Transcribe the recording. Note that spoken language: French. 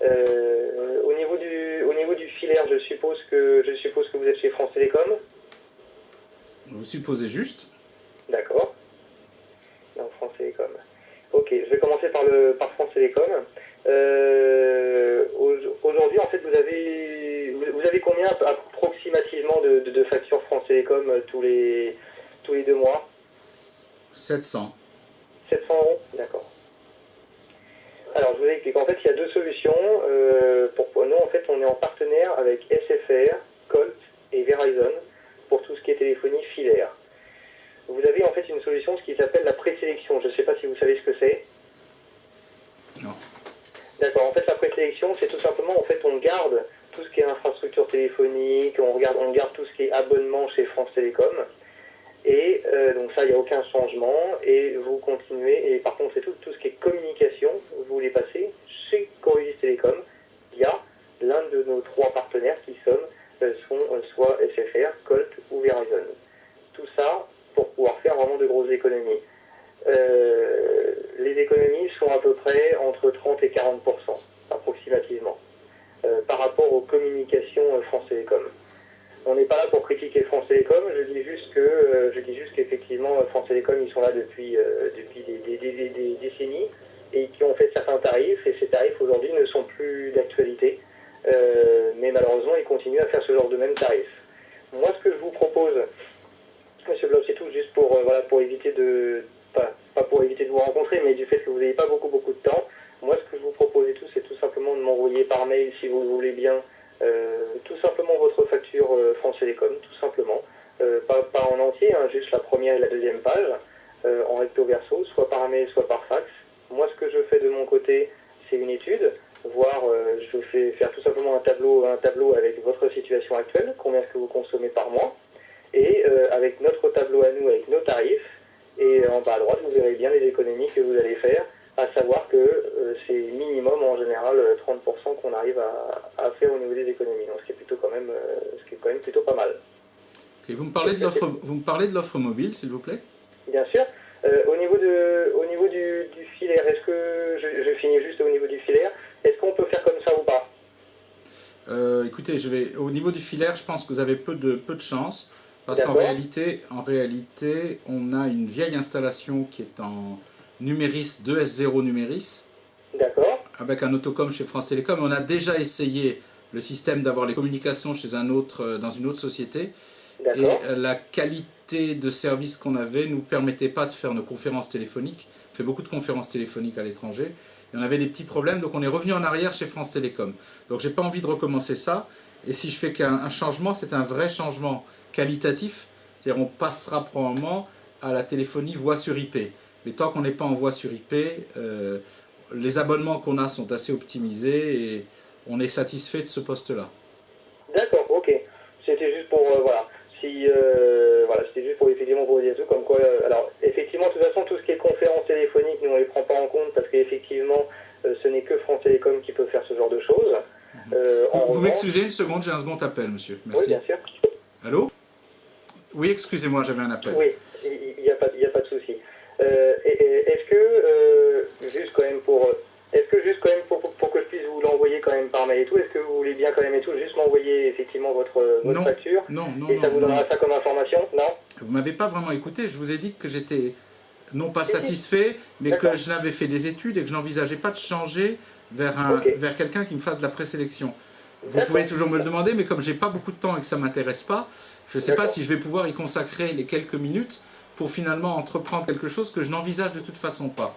Au niveau du filaire, je suppose que vous êtes chez France Télécom. Vous supposez juste. D'accord. Donc France Télécom. Ok, je vais commencer par France Télécom. Aujourd'hui, en fait, vous avez combien approximativement de factures France Télécom tous les 2 mois? 700. 700 euros. D'accord. Alors, je vous explique. En fait, il y a deux solutions. Nous, en fait, on est en partenaire avec SFR, Colt et Verizon pour tout ce qui est téléphonie filaire. Vous avez en fait une solution, ce qui s'appelle la présélection. Je ne sais pas si vous savez ce que c'est. Non. D'accord. En fait, la présélection, c'est tout simplement, en fait, on garde tout ce qui est infrastructure téléphonique, on garde tout ce qui est abonnement chez France Télécom. Et donc ça, il n'y a aucun changement. Et vous continuez. Et par contre, c'est tout ce qui est communication, vous les passez chez Coriolis Télécom via l'un de nos 3 partenaires qui sont soit SFR, Colt ou Verizon. Tout ça pour pouvoir faire vraiment de grosses économies. Les économies sont à peu près entre 30 et 40% approximativement par rapport aux communications France Télécom. On n'est pas là pour critiquer France Télécom, je dis juste qu'effectivement France Télécom ils sont là depuis des décennies et qui ont fait certains tarifs et ces tarifs aujourd'hui ne sont plus d'actualité, mais malheureusement ils continuent à faire ce genre de mêmes tarifs. Moi ce que je vous propose, Monsieur Bloch, c'est tout juste pour éviter pas pour éviter de vous rencontrer, mais du fait que vous n'ayez pas beaucoup de temps, moi ce que je vous propose et tout, c'est tout simplement de m'envoyer par mail si vous voulez bien tout simplement votre facture France Télécom, tout simplement, pas en entier, hein, juste la première et la deuxième page, en recto verso, soit par mail, soit par fax. Moi ce que je fais de mon côté, c'est une étude, je fais faire tout simplement un tableau avec votre situation actuelle, combien est-ce que vous consommez par mois, et avec notre tableau à nous, avec nos tarifs, et en bas à droite, vous verrez bien les économies que vous allez faire, à savoir que c'est minimum en général 30% qu'on arrive à faire au niveau des économies, donc ce qui est quand même plutôt pas mal. Okay, vous me parlez de l'offre mobile, s'il vous plaît? Bien sûr. Au niveau du filaire, est-ce que je finis juste au niveau du filaire, est-ce qu'on peut faire comme ça ou pas? Écoutez, au niveau du filaire, je pense que vous avez peu de chance, parce qu'en réalité, on a une vieille installation qui est en Numéris 2S0 Numéris. D'accord. Avec un autocom chez France Télécom. On a déjà essayé le système d'avoir les communications chez dans une autre société. Et la qualité de service qu'on avait ne nous permettait pas de faire nos conférences téléphoniques. On fait beaucoup de conférences téléphoniques à l'étranger. Et on avait des petits problèmes, donc on est revenu en arrière chez France Télécom. Donc j'ai pas envie de recommencer ça. Et si je fais qu'un changement, c'est un vrai changement qualitatif. C'est-à-dire on passera probablement à la téléphonie voix sur IP. Mais tant qu'on n'est pas en voix sur IP, les abonnements qu'on a sont assez optimisés et on est satisfait de ce poste-là. D'accord, ok. C'était juste pour, c'était juste pour effectivement vous dire tout, comme quoi, alors effectivement, de toute façon, tout ce qui est conférence téléphonique, nous on les prend pas en compte parce qu'effectivement, ce n'est que France Télécom qui peut faire ce genre de choses. Vous m'excusez une seconde, j'ai un second appel, monsieur. Merci. Oui, bien sûr. Allô? Oui, excusez-moi, j'avais un appel. Oui, il n'y a pas de souci. Est-ce que, juste quand même pour que je puisse vous l'envoyer quand même par mail et tout, est-ce que vous voulez bien quand même et tout, juste m'envoyer effectivement votre facture? Non, et ça vous donnera ça comme information? Non? Vous m'avez pas vraiment écouté, je vous ai dit que j'étais non pas satisfait, mais que je n'avais fait des études et que je n'envisageais pas de changer vers quelqu'un qui me fasse de la présélection. Vous pouvez toujours me le demander, mais comme j'ai pas beaucoup de temps et que ça m'intéresse pas, je ne sais pas si je vais pouvoir y consacrer les quelques minutes pour finalement entreprendre quelque chose que je n'envisage de toute façon pas.